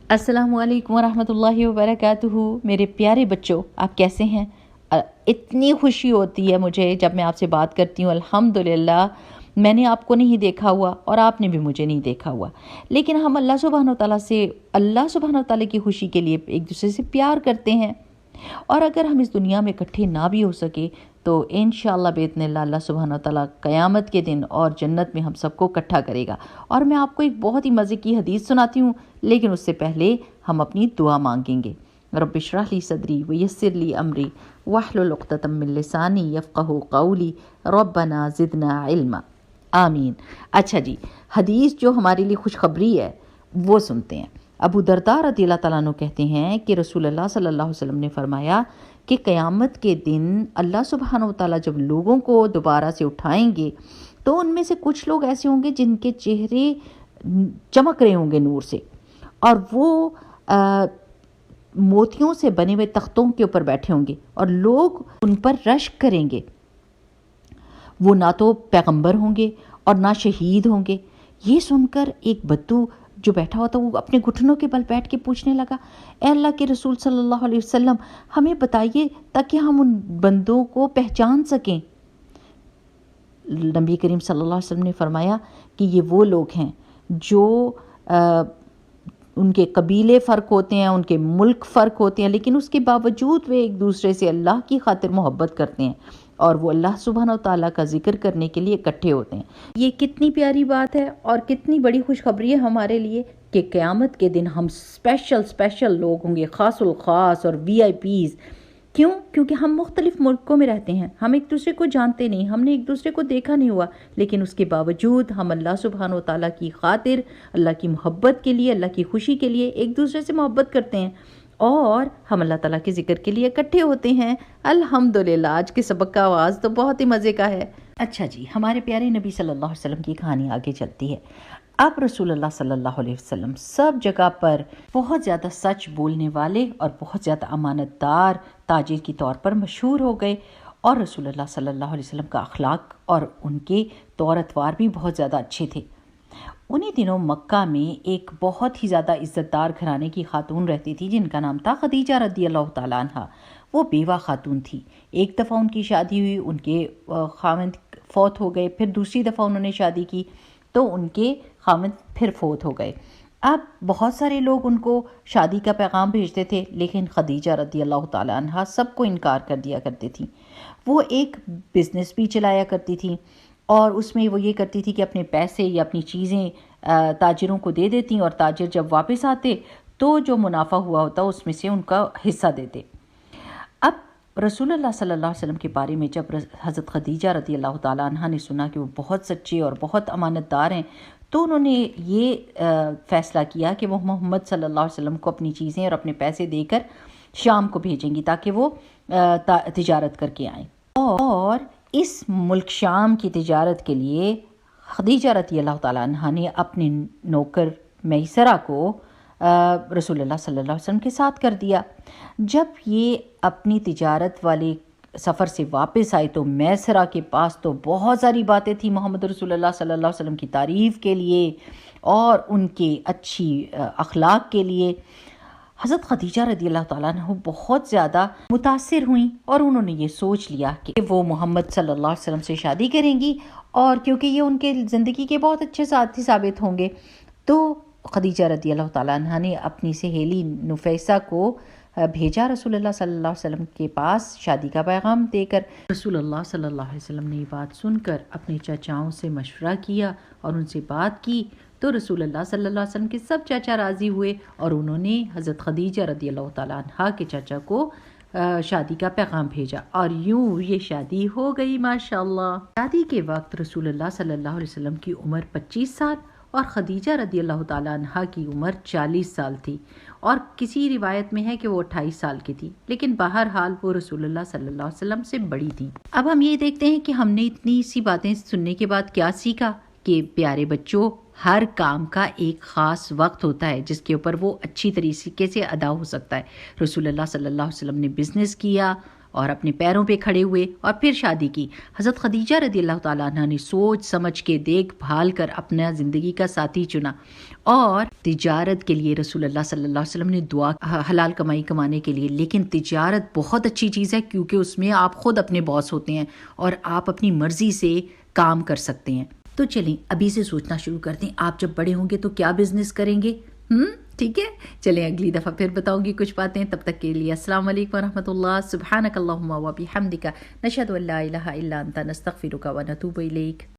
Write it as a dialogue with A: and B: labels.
A: अस्सलामु अलैकुम वरहमतुल्लाहि वबरकातुहू। मेरे प्यारे बच्चों, आप कैसे हैं? इतनी खुशी होती है मुझे जब मैं आपसे बात करती हूँ। अल्हम्दुलिल्लाह मैंने आपको नहीं देखा हुआ और आपने भी मुझे नहीं देखा हुआ, लेकिन हम अल्लाह सुब्हानहू तआला की खुशी के लिए एक दूसरे से प्यार करते हैं। और अगर हम इस दुनिया में इकट्ठे ना भी हो सके तो इंशाअल्लाह बिइज़्निल्लाह अल्लाह सुब्हानहू तआला क़यामत के दिन और जन्नत में हम सबको इकट्ठा करेगा। और मैं आपको एक बहुत ही मज़े की हदीस सुनाती हूँ, लेकिन उससे पहले हम अपनी दुआ मांगेंगे। रब्बि इश्रह ली सदरी व यस्सिर ली अमरी वहलुल उक़दतम मिन लिसानी यफ़क़हू क़ौली रब्बना ज़िदना इल्मा। आमीन। अच्छा जी, हदीस जो हमारे लिए खुशखबरी है वो सुनते हैं। अबू दरदा रज़ियल्लाहु तआला अन्हु कहते हैं कि रसूलुल्लाह सल्लल्लाहु अलैहि वसल्लम ने फरमाया कि क़यामत के दिन अल्लाह सुब्हानहू तआला जब लोगों को दोबारा से उठाएंगे तो उनमें से कुछ लोग ऐसे होंगे जिनके चेहरे चमक रहे होंगे नूर से, और वो मोतियों से बने हुए तख्तों के ऊपर बैठे होंगे और लोग उन पर रश्क करेंगे। वो ना तो पैगंबर होंगे और ना शहीद होंगे। ये सुनकर एक बद्दू जो बैठा हुआ था वो अपने घुटनों के बल बैठ के पूछने लगा, ए अल्लाह के रसूल सल्लल्लाहु अलैहि वसल्लम, हमें बताइए ताकि हम उन बंदों को पहचान सकें। नबी करीम सल्लल्लाहु अलैहि वसल्लम ने फरमाया कि ये वो लोग हैं जो उनके कबीले फ़र्क होते हैं, उनके मुल्क फ़र्क होते हैं, लेकिन उसके बावजूद वे एक दूसरे से अल्लाह की खातिर मोहब्बत करते हैं और वो अल्लाह सुब्हानहू तआला का जिक्र करने के लिए इकट्ठे होते हैं। ये कितनी प्यारी बात है और कितनी बड़ी खुशखबरी है हमारे लिए कि क़यामत के दिन हम स्पेशल लोग होंगे, ख़ासुल ख़ास और VIPs। क्यों? क्योंकि हम मुख्तलिफ मुल्कों में रहते हैं, हम एक दूसरे को जानते नहीं, हमने एक दूसरे को देखा नहीं हुआ, लेकिन उसके बावजूद हम अल्लाह सुब्हानहू तआला की खातिर, अल्लाह की मोहब्बत के लिए, अल्लाह की खुशी के लिए एक दूसरे से मोहब्बत करते हैं और हम अल्लाह ताला के ज़िक्र के लिए इकट्ठे होते हैं। अल्हम्दुलिल्लाह। आज के सबक का आवाज़ तो बहुत ही मज़े का है। अच्छा जी, हमारे प्यारे नबी सल्लल्लाहु अलैहि वसल्लम की कहानी आगे चलती है। अब रसूलुल्लाह सल्लल्लाहु अलैहि वसल्लम सब जगह पर बहुत ज़्यादा सच बोलने वाले और बहुत ज़्यादा अमानतदार ताजिर के तौर पर मशहूर हो गए, और रसूलुल्लाह सल्लल्लाहु अलैहि वसल्लम का अखलाक और उनके तौर अतवार भी बहुत ज़्यादा अच्छे थे। उन्हीं दिनों मक्का में एक बहुत ही ज़्यादा इज़्ज़तदार घराने की खातून रहती थी जिनका नाम था खदीजा रज़ियल्लाहु तआला अन्हा। वो बेवा खातून थी। एक दफ़ा उनकी शादी हुई, उनके खाविंद फौत हो गए, फिर दूसरी दफ़ा उन्होंने शादी की तो उनके खाविंद फिर फौत हो गए। अब बहुत सारे लोग उनको शादी का पैगाम भेजते थे, लेकिन खदीजा रज़ियल्लाहु तआला अन्हा सबको इनकार कर दिया करती थी। वो एक बिज़नेस भी चलाया करती थी और उसमें वो ये करती थी कि अपने पैसे या अपनी चीज़ें ताजिरों को दे देती और ताजिर जब वापस आते तो जो मुनाफा हुआ होता उसमें से उनका हिस्सा देते। अब रसूलुल्लाह सल्लल्लाहु अलैहि वसल्लम के बारे में जब हज़रत खदीजा रज़ियल्लाहु तआला अन्हा ने सुना कि वो बहुत सच्चे और बहुत अमानतदार हैं, तो उन्होंने ये फ़ैसला किया कि वो मोहम्मद सल्लल्लाहु अलैहि वसल्लम को अपनी चीज़ें और अपने पैसे देकर शाम को भेजेंगी ताकि वो तिजारत करके आएँ। और इस मुल्क शाम की तिजारत के लिए खदीजा रज़ियल्लाहु तआला अन्हा ने अपने नौकर मैसरा को रसूलुल्लाह सल्लल्लाहु अलैहि वसल्लम के साथ कर दिया। जब ये अपनी तिजारत वाले सफ़र से वापस आए तो मैसरा के पास तो बहुत सारी बातें थी मोहम्मद रसूलुल्लाह सल्लल्लाहु अलैहि वसल्लम की तारीफ़ के लिए और उनके अच्छी अखलाक के लिए। हज़रत खदीजा रज़ियल्लाहु तआला अन्हा बहुत ज़्यादा मुतासिर हुई और उन्होंने ये सोच लिया कि वो मोहम्मद सल्लल्लाहु अलैहि वसल्लम से शादी करेंगी, और क्योंकि ये उनके ज़िंदगी के बहुत अच्छे साथी साबित होंगे, तो खदीजा रज़ियल्लाहु तआला अन्हा ने अपनी सहेली नुफैसा को भेजा रसूलुल्लाह सल्लल्लाहु अलैहि वसल्लम के पास शादी का पैगाम देकर। रसूलुल्लाह सल्लल्लाहु अलैहि वसल्लम ने ये बात सुनकर अपने चाचाओं से मशवरा किया और उनसे बात की, तो रसूलुल्लाह सल्लल्लाहु अलैहि वसल्लम के सब चाचा राज़ी हुए और उन्होंने हज़रत खदीजा रज़ियल्लाहु तआला अन्हा के चाचा को शादी का पैगाम भेजा और यूं ये शादी हो गई माशाअल्लाह। शादी के वक्त रसूलुल्लाह सल्लल्लाहु अलैहि वसल्लम की उम्र 25 साल और खदीजा रज़ियल्लाहु तआला अन्हा की उम्र 40 साल थी, और किसी रिवायत में है कि वो 28 साल की थी, लेकिन बहरहाल वो रसूलुल्लाह सल्लल्लाहु अलैहि वसल्लम से बड़ी थी। अब हम ये देखते हैं कि हमने इतनी सी बातें सुनने के बाद क्या सीखा कि प्यारे बच्चों, हर काम का एक ख़ास वक्त होता है जिसके ऊपर वो अच्छी तरीके से अदा हो सकता है। रसूलुल्लाह सल्लल्लाहु अलैहि वसल्लम ने बिज़नेस किया और अपने पैरों पे खड़े हुए और फिर शादी की। हज़रत खदीजा रज़ियल्लाहु तआला अन्हा ने सोच समझ के देखभाल कर अपना ज़िंदगी का साथी चुना اور تجارت کے لیے رسول اللہ صلی اللہ علیہ وسلم نے دعا حلال کمائی کمانے کے لیے، لیکن تجارت بہت اچھی چیز ہے کیونکہ اس میں آپ خود اپنے باس ہوتے ہیں اور آپ اپنی مرضی سے کام کر سکتے ہیں۔ تو چلیں ابھی سے سوچنا شروع کر دیں، آپ جب بڑے ہوں گے تو کیا بزنس کریں گے؟ ٹھیک ہے، چلیں اگلی دفعہ پھر بتاؤں گی کچھ باتیں، تب تک کے لیے السلام علیکم ورحمۃ اللہ، سبحانک اللہم و بحمدک، نشہد ان لا الہ الا انت، نستغفرک و نتوب الیک۔